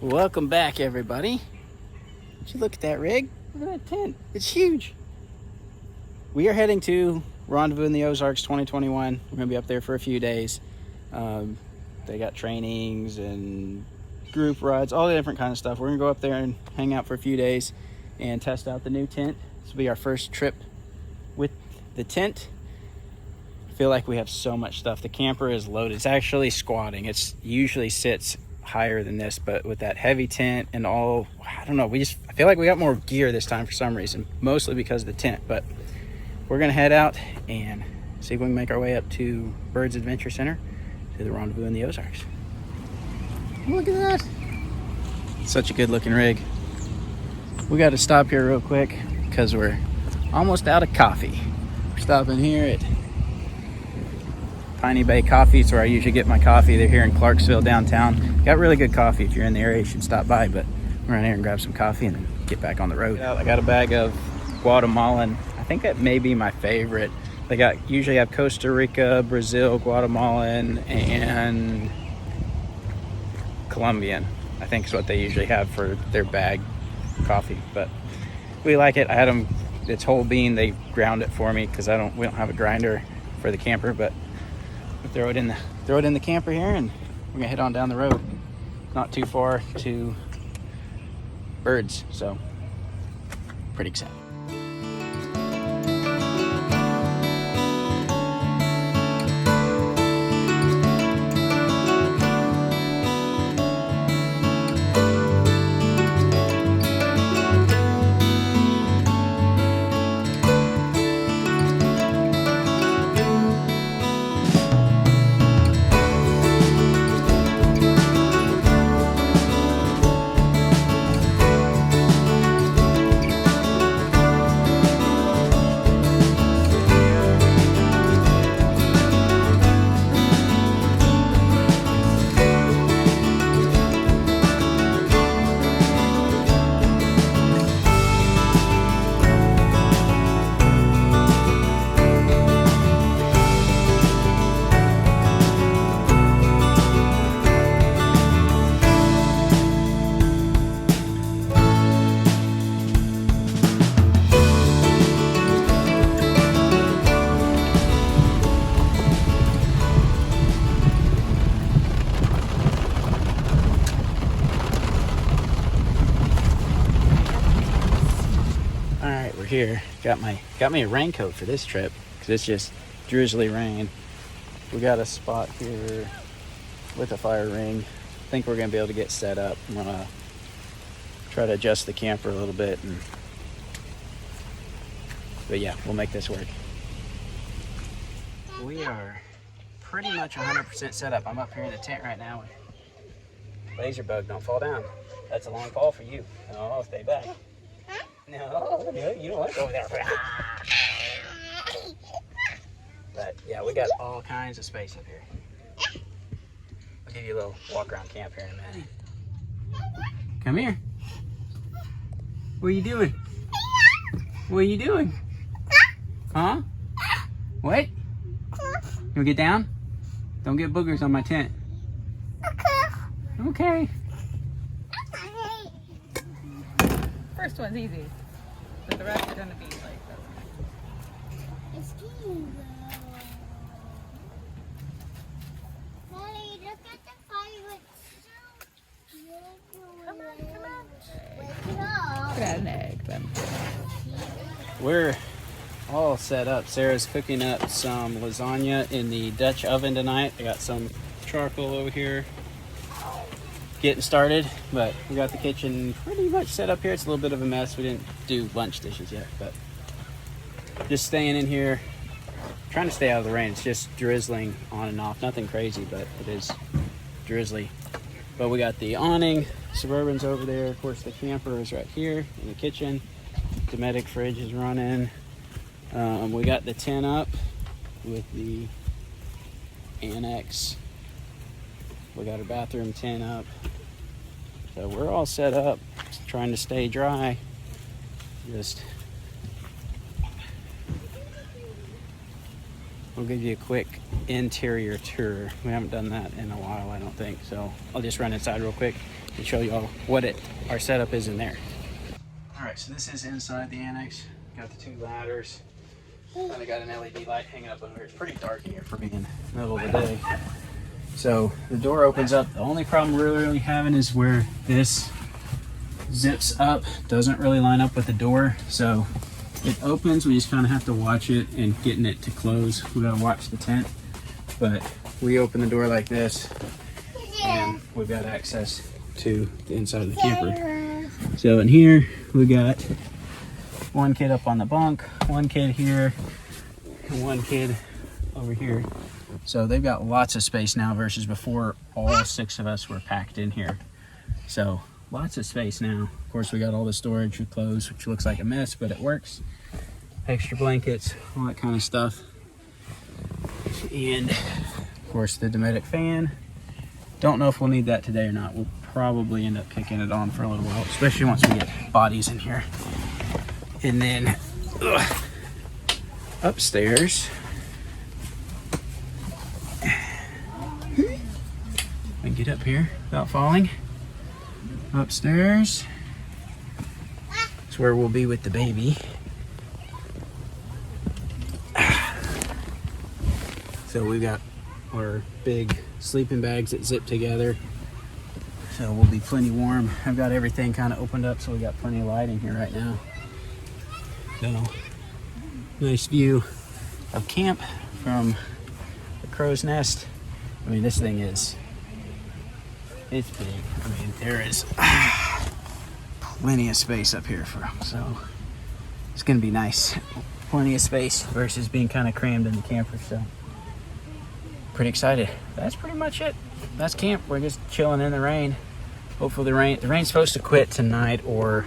Welcome back, everybody. Did you look at that rig? Look at that tent. It's huge. We are heading to Rendezvous in the Ozarks 2021. We're going to be up there for a few days. They got trainings and group rides, all the different kind of stuff. We're going to go up there and hang out for a few days and test out the new tent. This will be our first trip with the tent. I feel like we have so much stuff. The camper is loaded. It's actually squatting. It usually sits higher than this, but with that heavy tent and all, I don't know, I feel like we got more gear this time for some reason, mostly because of the tent. But we're gonna head out and see if we can make our way up to Byrds Adventure Center to the Rendezvous in the Ozarks. Look at that. Such a good looking rig. We got to stop here real quick because we're almost out of coffee. We're stopping here at Piney Bay Coffee. It's where I usually get my coffee. They're here in Clarksville downtown. Got really good coffee. If you're in the area, you should stop by, but we're around here and grab some coffee and then get back on the road. I got a bag of Guatemalan. I think that may be my favorite. They usually have Costa Rica, Brazil, Guatemalan, and Colombian, I think is what they usually have for their bag coffee. But we like it. I had them, it's whole bean. They ground it for me because we don't have a grinder for the camper, but we'll throw it in the camper here and we're gonna head on down the road. Not too far to Byrds, so pretty excited. Here, got me a raincoat for this trip because it's just drizzly rain. We got a spot here with a fire ring. I think we're gonna be able to get set up. I'm gonna try to adjust the camper a little bit, but yeah, we'll make this work. We are pretty much 100% set up. I'm up here in the tent right now. Laser bug, don't fall down. That's a long fall for you. Oh, stay back. No, you don't want to go over there. But yeah, we got all kinds of space up here. I'll give you a little walk around camp here in a minute. Come here. What are you doing? What are you doing? Huh? What? You want to get down? Don't get boogers on my tent. Okay. First one's easy, but the rest are gonna be like this. It's cute though. Mommy, look at the fire. Come on. Wake it up. Could add an egg then. We're all set up. Sarah's cooking up some lasagna in the Dutch oven tonight. I got some charcoal over here getting started, but we got the kitchen pretty much set up here. It's a little bit of a mess. We didn't do lunch dishes yet, but just staying in here, trying to stay out of the rain. It's just drizzling on and off. Nothing crazy, but it is drizzly. But we got the awning, Suburban's over there. Of course, the camper is right here in the kitchen. Dometic fridge is running. We got the tent up with the annex. We got our bathroom tent up. So we're all set up, trying to stay dry. We'll give you a quick interior tour. We haven't done that in a while, I don't think. So I'll just run inside real quick. and show y'all what our setup is in there. All right, so this is inside the annex. Got the 2 ladders. And I got an LED light hanging up under. It's pretty dark in here for being middle of the day. So the door opens up. The only problem we're really having is where this zips up. Doesn't really line up with the door. So it opens. We just kind of have to watch it and getting it to close. We gotta watch the tent. But we open the door like this, and we've got access to the inside of the camper. So in here we got 1 kid up on the bunk, 1 kid here, and 1 kid over here. So they've got lots of space now versus before all 6 of us were packed in here. So lots of space now. Of course, we got all the storage with clothes, which looks like a mess, but it works. Extra blankets, all that kind of stuff. And of course the Dometic fan. Don't know if we'll need that today or not. We'll probably end up kicking it on for a little while, especially once we get bodies in here. And then upstairs, I can get up here without falling. Upstairs is where we'll be with the baby. So we've got our big sleeping bags that zip together. So we'll be plenty warm. I've got everything kind of opened up, so we got plenty of light in here right now. So nice view of camp from the crow's nest. I mean, this thing it's big. I mean, there is plenty of space up here so it's gonna be nice. Plenty of space versus being kind of crammed in the camper. So pretty excited. That's pretty much it. That's camp. We're just chilling in the rain. Hopefully the rain's supposed to quit tonight or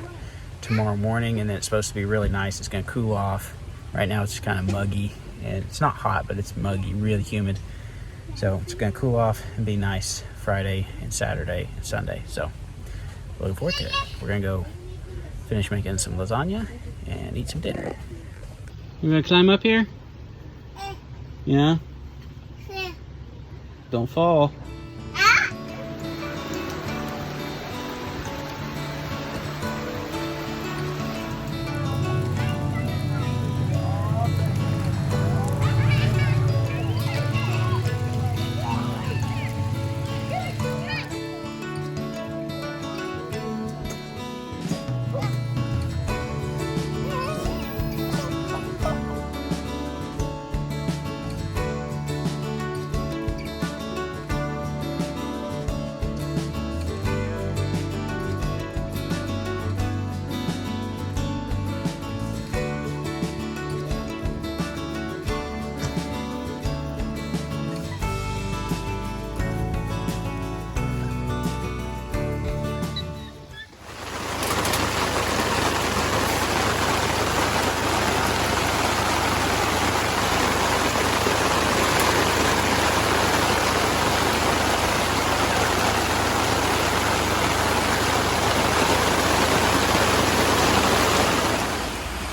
tomorrow morning, and then it's supposed to be really nice. It's gonna cool off. Right now it's just kind of muggy, and it's not hot, but it's muggy, really humid. So it's gonna cool off and be nice Friday and Saturday and Sunday. So looking forward to it. We're gonna go finish making some lasagna and eat some dinner. You gonna climb up here? Yeah? Don't fall.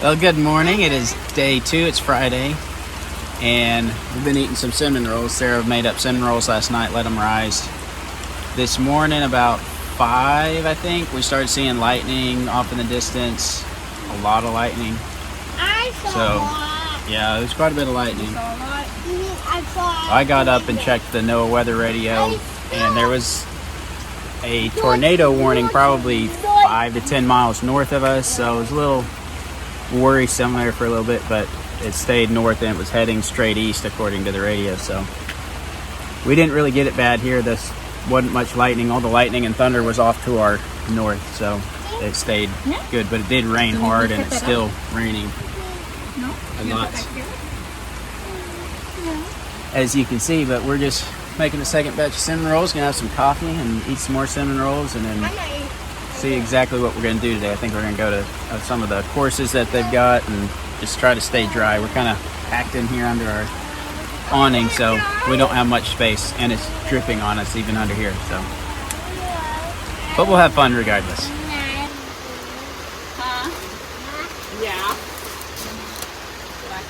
Well, good morning. It is day 2. It's Friday, and we've been eating some cinnamon rolls. Sarah made up cinnamon rolls last night, let them rise. This morning, about 5, I think, we started seeing lightning off in the distance. A lot of lightning. I saw a lot. Yeah, there's quite a bit of lightning. I saw. I got up and checked the NOAA weather radio, and there was a tornado warning probably 5 to 10 miles north of us, so it was a little worrisome there for a little bit, but it stayed north and it was heading straight east according to the radio. So we didn't really get it bad here. This wasn't much lightning. All the lightning and thunder was off to our north, so it stayed good, but it did rain hard, and it's still raining a lot, as you can see. But we're just making a second batch of cinnamon rolls. Gonna have some coffee and eat some more cinnamon rolls, and then see exactly what we're going to do today. I think we're going to go to some of the courses that they've got and just try to stay dry. We're kind of packed in here under our awning, so we don't have much space, and it's dripping on us even under here. So, but we'll have fun regardless. Huh? Yeah. That's what I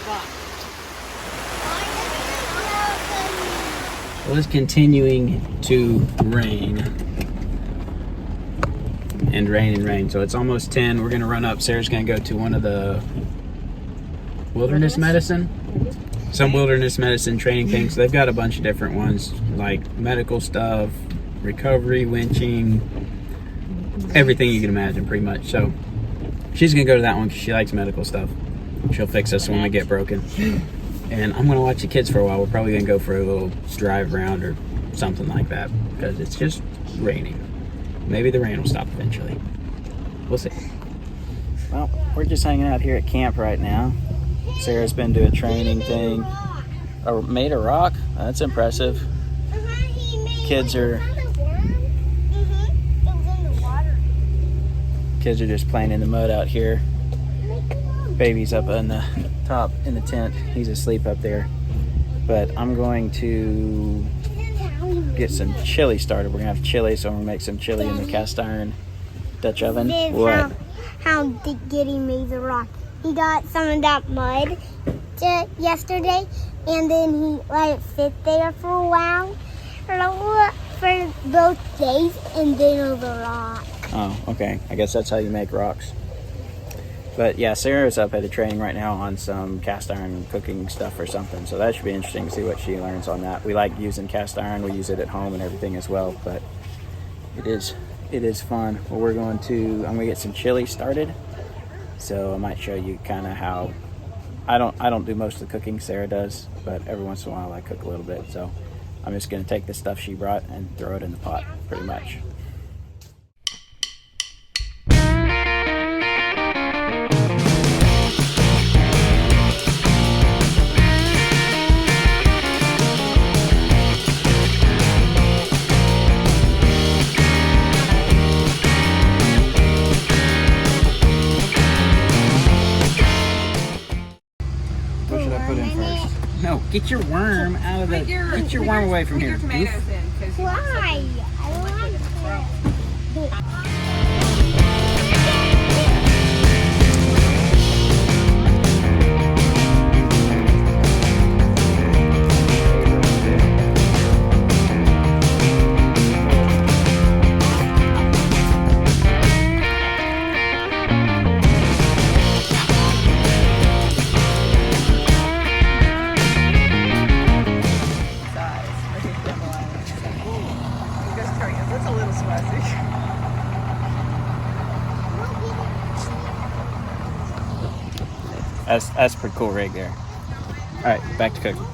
thought. Well, it's continuing to rain. and rain and rain. So it's almost 10. We're gonna run up. Sarah's gonna go to one of the wilderness medicine. Some wilderness medicine training things. So they've got a bunch of different ones, like medical stuff, recovery, winching, everything you can imagine pretty much. So she's gonna go to that one because she likes medical stuff. She'll fix us when we get broken. And I'm gonna watch the kids for a while. We're probably gonna go for a little drive around or something like that because it's just raining. Maybe the rain will stop eventually. We'll see. Well, we're just hanging out here at camp right now. Sarah's been to a training thing. Oh, made a rock? That's impressive. Kids are just playing in the mud out here. Baby's up on the top in the tent. He's asleep up there. But I'm going to get some chili started. We're gonna have chili, so I'm gonna make some chili in the cast iron Dutch oven. What? How Giddy made the rock. He got some of that mud yesterday, and then he let it sit there for a while, for both days, and then on the rock. Oh, okay. I guess that's how you make rocks. But yeah, Sarah's up at a training right now on some cast iron cooking stuff or something, so that should be interesting to see what she learns on that. We like using cast iron. We use it at home and everything as well, but it is fun. Well, I'm gonna get some chili started. So I might show you kind of how I don't do most of the cooking. Sarah does, but every once in a while I cook a little bit. So I'm just gonna take the stuff she brought and throw it in the pot, pretty much. No, get your worm out of the. Get your worm away from here. Put your tomatoes in. Why? I want to. That's a pretty cool rig there. All right, back to cooking.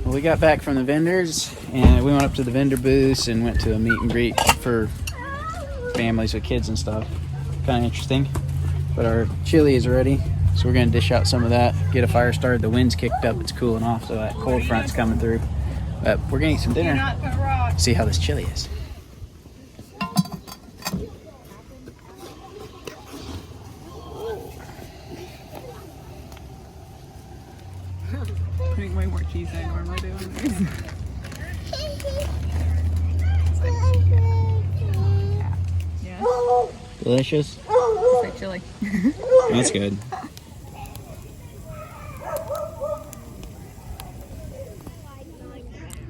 We got back from the vendors and we went up to the vendor booths and went to a meet and greet for families with kids and stuff. Kind of interesting. But our chili is ready, so we're gonna dish out some of that, get a fire started. The wind's kicked up, it's cooling off, so that cold front's coming through. But we're gonna eat some dinner, see how this chili is. Putting way more cheese than I normally do on these. Yeah. Delicious. It's like chili. That's good.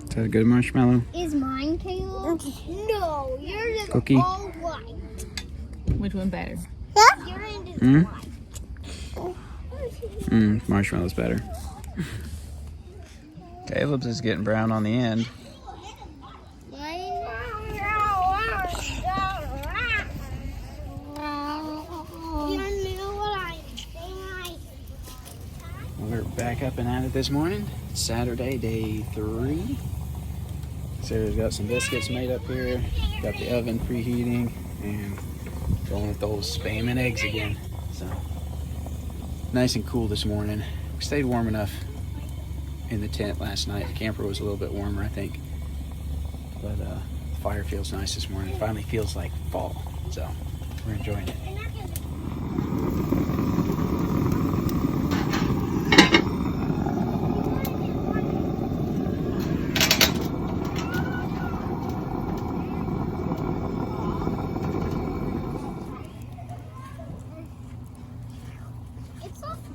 Is that a good marshmallow? Is mine Caleb? No, yours is Cookie? all white. Which one better? Yeah? Yours is Hmm? white. Marshmallow's better. Caleb's is getting brown on the end. We're back up stepping at it this morning. Saturday, day 3. Sarah's got some biscuits made up here. Got the oven preheating and going with those spam and eggs again. So nice and cool this morning. We stayed warm enough in the tent last night. The camper was a little bit warmer, I think. But the fire feels nice this morning. It finally feels like fall. So we're enjoying it.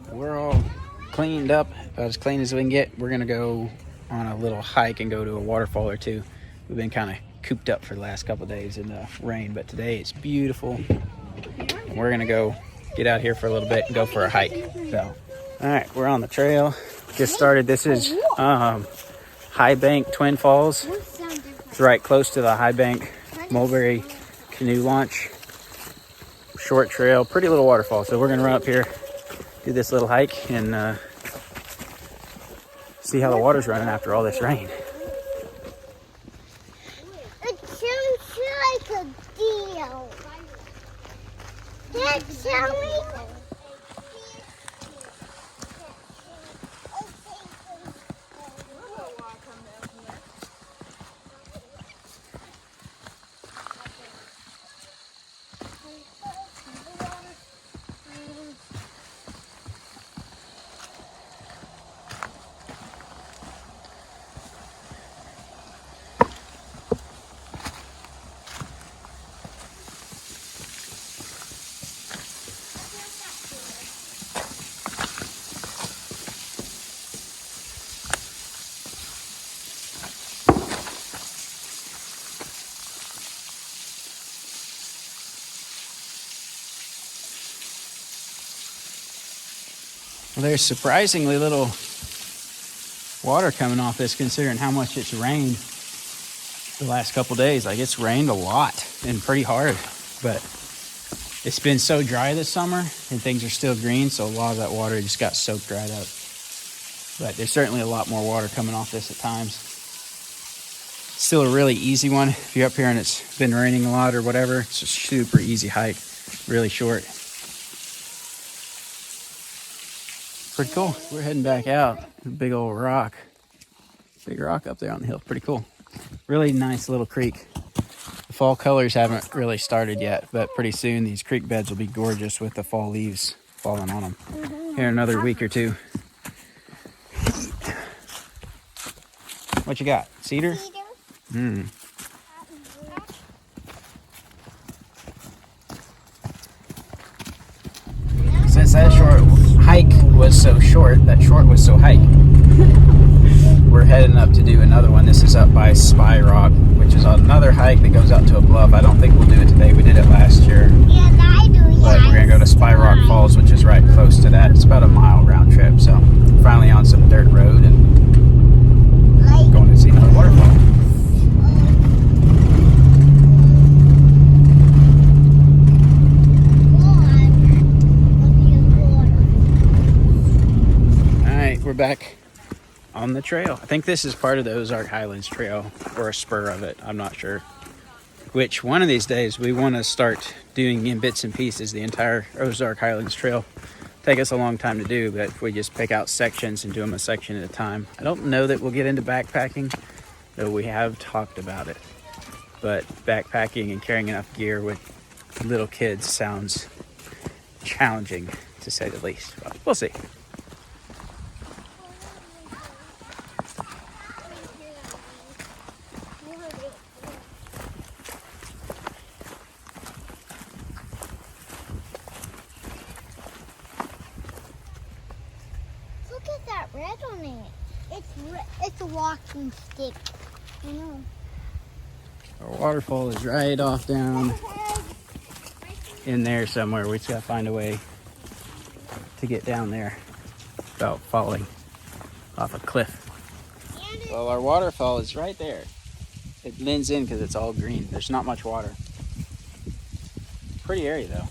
We're all cleaned up, about as clean as we can get. We're gonna go on a little hike and go to a waterfall or two. We've been kind of cooped up for the last couple of days in the rain, but today it's beautiful. We're gonna go get out here for a little bit and go for a hike. So, all right, we're on the trail. Just started. This is High Bank Twin Falls. It's right close to the High Bank Mulberry Canoe Launch. Short trail, pretty little waterfall. So we're gonna run up here, do this little hike, and see how the water's running after all this rain. It sounds like a deal. Dad, tell me. Well, there's surprisingly little water coming off this considering how much it's rained the last couple days. Like, it's rained a lot and pretty hard, but it's been so dry this summer and things are still green, so a lot of that water just got soaked right up. But there's certainly a lot more water coming off this at times. Still a really easy one. If you're up here and it's been raining a lot or whatever, it's a super easy hike, really short. Pretty cool. We're heading back out. Big old rock. Big rock up there on the hill. Pretty cool. Really nice little creek. The fall colors haven't really started yet, but pretty soon these creek beds will be gorgeous with the fall leaves falling on them. Here in another week or two. What you got? Cedar? Cedar. Since that short hike was so short, we're heading up to do another one. This is up by Spy Rock, which is another hike that goes out to a bluff. I don't think we'll do it today. We did it last year. Yes, I do. But we're going to go to Spy Rock Falls, which is right close to that. It's about a mile round trip. So finally on some dirt road and going to see another waterfall. We're back on the trail. I think this is part of the Ozark Highlands Trail or a spur of it. I'm not sure which. One of these days we want to start doing in bits and pieces the entire Ozark Highlands Trail. Take us a long time to do, but if we just pick out sections and do them a section at a time. I don't know that we'll get into backpacking, though we have talked about it. But backpacking and carrying enough gear with little kids sounds challenging, to say the least. But we'll see. Red on it. It's a walking stick. I know. Our waterfall is right off down in there somewhere. We just gotta find a way to get down there without falling off a cliff. Well, our waterfall is right there. It blends in because it's all green. There's not much water. Pretty area though.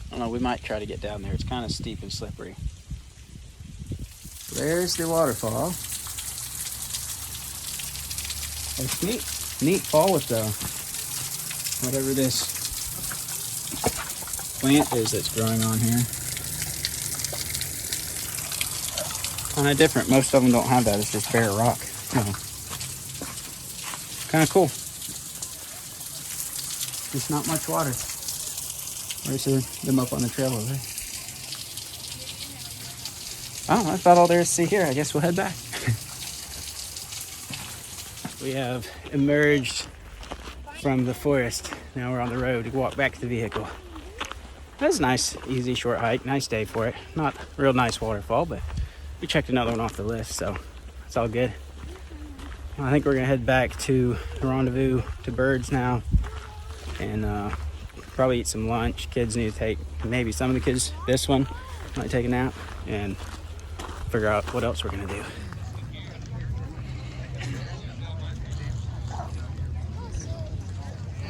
I don't know, we might try to get down there. It's kind of steep and slippery. there's the waterfall. It's neat. Neat fall with the whatever this plant is that's growing on here. Kind of different. Most of them don't have that. It's just bare rock. Kind of cool. Just not much water. Where's them up on the trail over there? Oh, that's about all there is to see here. I guess we'll head back. We have emerged from the forest. Now we're on the road to walk back to the vehicle. That's a nice, easy, short hike. Nice day for it. Not a real nice waterfall, but we checked another one off the list, so it's all good. I think we're gonna head back to the Rendezvous, to Byrds now, and probably eat some lunch. Kids need to take, maybe some of the kids, this one, might take a nap, and figure out what else we're gonna do.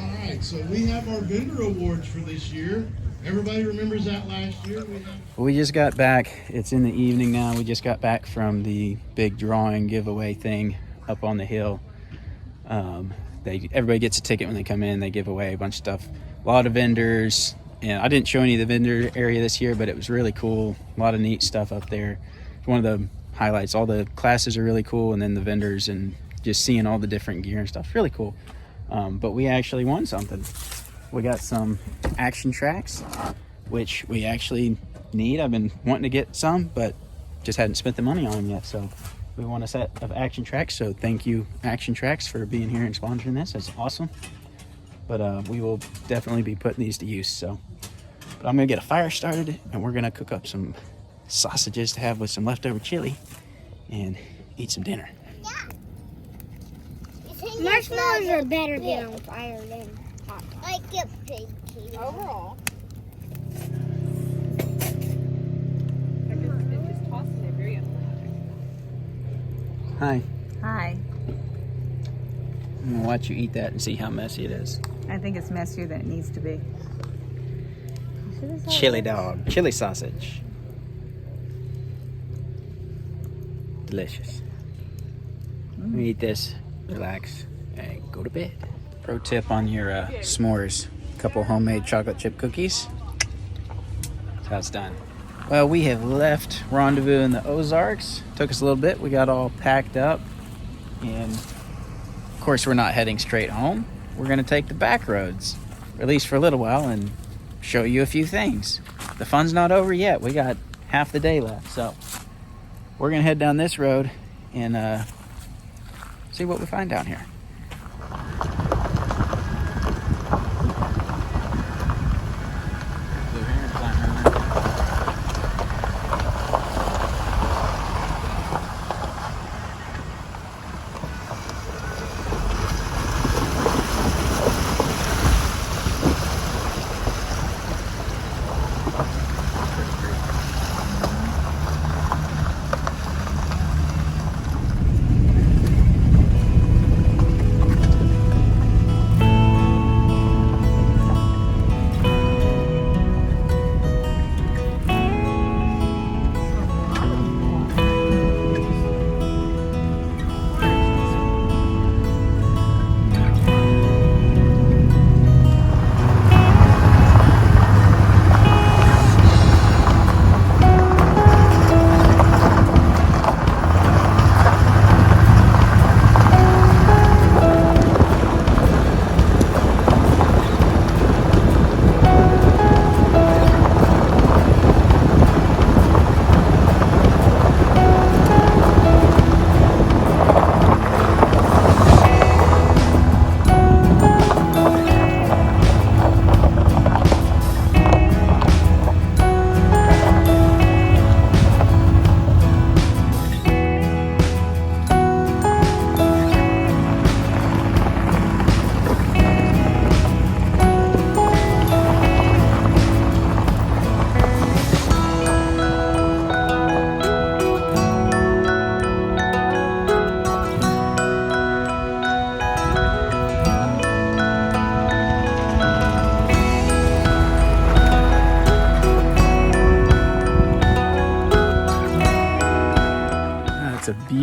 Alright, so we have our vendor awards for this year. Everybody remembers that last year? We just got back. It's in the evening now. We just got back from the big drawing giveaway thing up on the hill. Everybody gets a ticket when they come in. They give away a bunch of stuff. A lot of vendors. And I didn't show any of the vendor area this year, but it was really cool. A lot of neat stuff up there. One of the highlights. All the classes are really cool, and then the vendors and just seeing all the different gear and stuff. Really cool. But we actually won something. We got some action tracks, which we actually need. I've been wanting to get some, but just hadn't spent the money on them yet. So we won a set of action tracks. So thank you, Action Tracks, for being here and sponsoring this. That's awesome. But we will definitely be putting these to use. So, but I'm gonna get a fire started, and we're gonna cook up some sausages to have with some leftover chili, and eat some dinner. Marshmallows are better than on fire than hot. I get big Overall. It just tosses it very undramatic. Hi. Hi. I'm gonna watch you eat that and see how messy it is. I think it's messier than it needs to be. Chili dog, chili sausage. Delicious. Let me eat this, relax, and go to bed. Pro tip on your s'mores. A couple homemade chocolate chip cookies. That's how it's done. Well, we have left Rendezvous in the Ozarks. Took us a little bit. We got all packed up. And of course, we're not heading straight home. We're gonna take the back roads, at least for a little while, and show you a few things. The fun's not over yet. We got half the day left. So we're gonna head down this road and see what we find down here.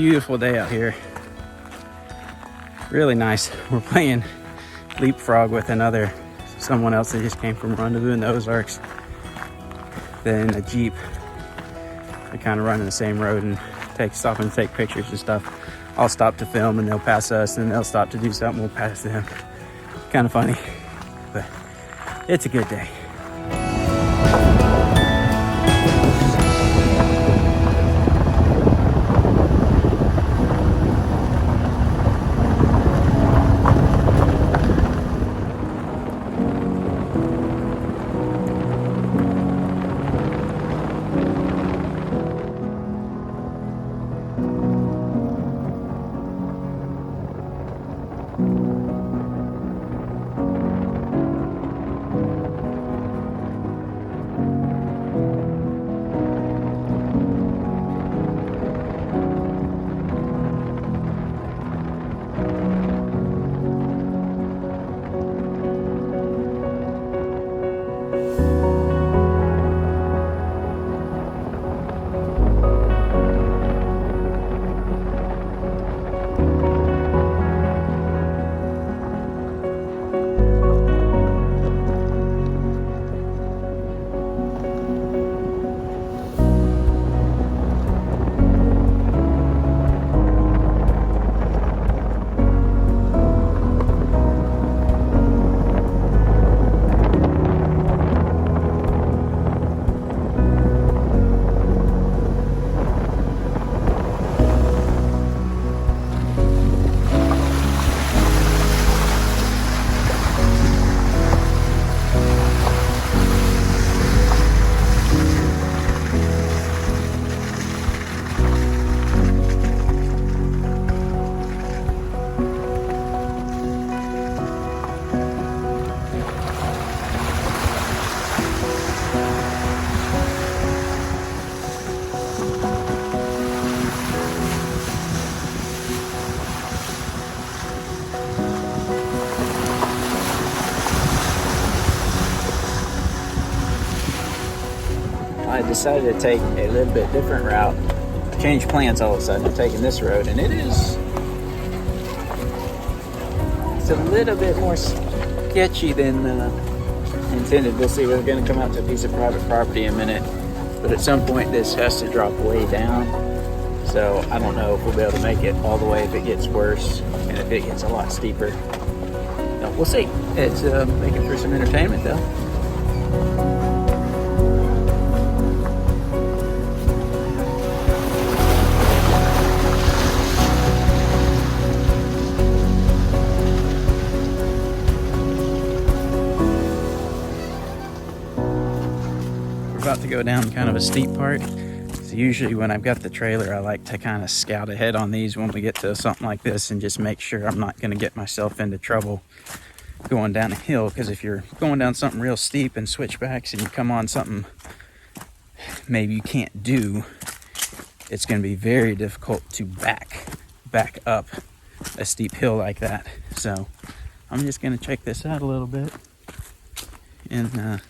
beautiful day out here. Really nice. We're playing leapfrog with someone else that just came from Rendezvous in the Ozarks. Then a Jeep. They kind of run in the same road and stop and take pictures and stuff. I'll stop to film and they'll pass us, and they'll stop to do something, we'll pass them. Kind of funny, but it's a good day. I decided to take a little bit different route. Change plans all of a sudden. I'm taking this road, and it's a little bit more sketchy than intended. We'll see. We're going to come out to a piece of private property in a minute, but at some point this has to drop way down. So I don't know if we'll be able to make it all the way if it gets worse and if it gets a lot steeper. No, we'll see. It's making for some entertainment though. About to go down kind of a steep part. So usually when I've got the trailer, I like to kind of scout ahead on these when we get to something like this and just make sure I'm not going to get myself into trouble going down a hill, because if you're going down something real steep and switchbacks and you come on something maybe you can't do, it's going to be very difficult to back up a steep hill like that. So I'm just going to check this out a little bit and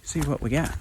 see what we got.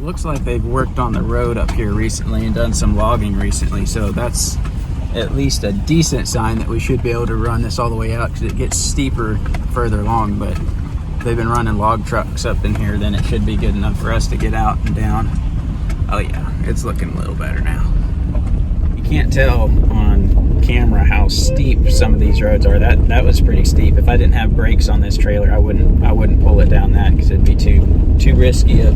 looks like they've worked on the road up here recently and done some logging recently, so that's at least a decent sign that we should be able to run this all the way out, because it gets steeper further along, but they've been running log trucks up in here, then it should be good enough for us to get out and down. Oh yeah, it's looking a little better now. You can't tell on camera how steep some of these roads are. That was pretty steep. If I didn't have brakes on this trailer, I wouldn't pull it down that, because it'd be too risky of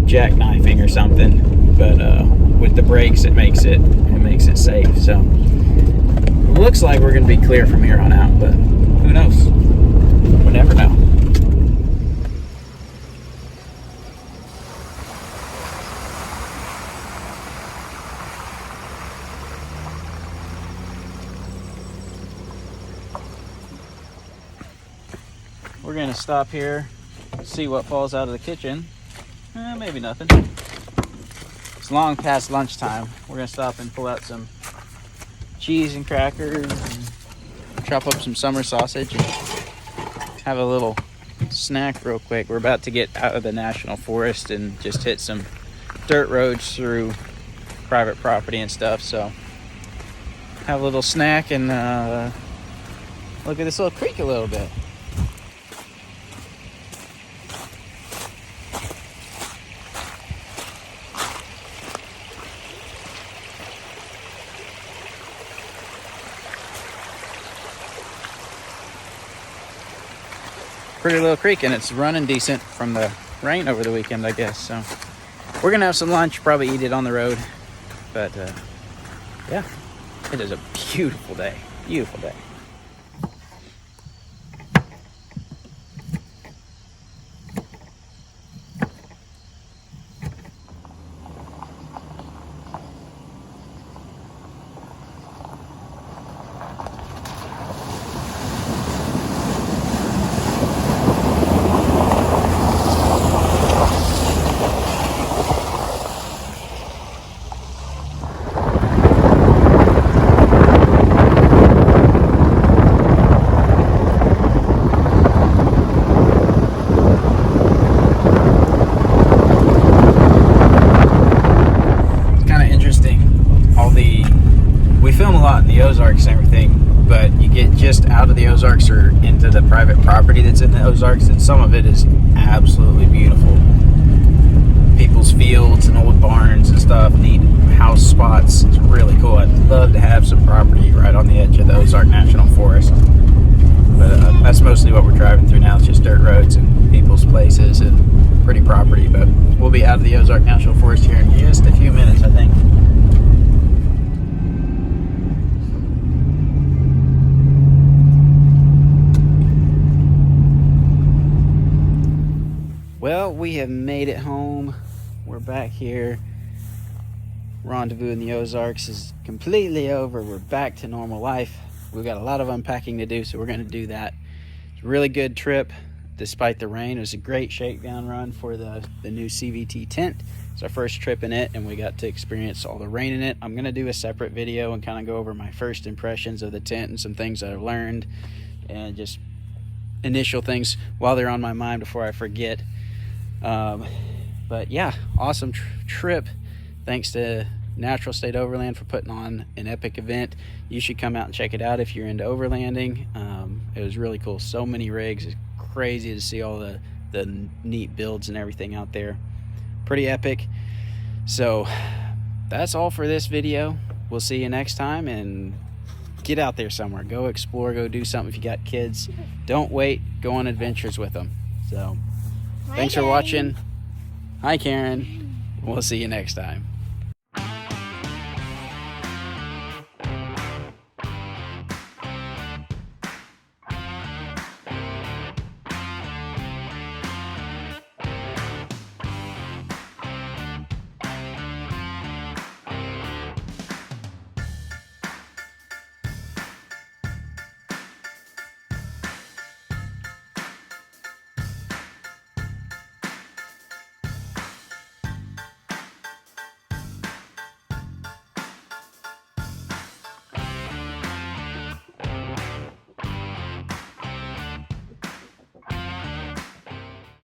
jackknifing or something. But with the brakes, it makes it safe. So it looks like we're going to be clear from here on out, but who knows? We'll never know. We're going to stop here, see what falls out of the kitchen. Maybe nothing. It's long past lunchtime. We're going to stop and pull out some cheese and crackers and chop up some summer sausage and have a little snack real quick. We're about to get out of the national forest and just hit some dirt roads through private property and stuff. So have a little snack and look at this little creek a little bit. Pretty little creek, and it's running decent from the rain over the weekend, I guess. So we're gonna have some lunch, probably eat it on the road. But yeah, it is a beautiful day. Beautiful day. The Ozarks and everything, but you get just out of the Ozarks or into the private property that's in the Ozarks, and some of it is absolutely beautiful. People's fields and old barns and stuff, neat house spots. It's really cool. I'd love to have some property right on the edge of the Ozark National Forest, but that's mostly what we're driving through now. It's just dirt roads and people's places and pretty property, but we'll be out of the Ozark National Forest here in just a few minutes, I think. Well, we have made it home. We're back here. Rendezvous in the Ozarks is completely over. We're back to normal life. We've got a lot of unpacking to do, so we're going to do that. It's a really good trip despite the rain. It was a great shakedown run for the new CVT tent. It's our first trip in it, and we got to experience all the rain in it. I'm going to do a separate video and kind of go over my first impressions of the tent and some things that I've learned and just initial things while they're on my mind before I forget. But yeah, awesome trip. Thanks to Natural State Overland for putting on an epic event. You should come out and check it out if you're into overlanding. It was really cool. So many rigs. It's crazy to see all the neat builds and everything out there. Pretty epic. So that's all for this video. We'll see you next time, and get out there somewhere. Go explore, go do something if you got kids. Don't wait, go on adventures with them. So thanks for watching. Hi, Karen. We'll see you next time.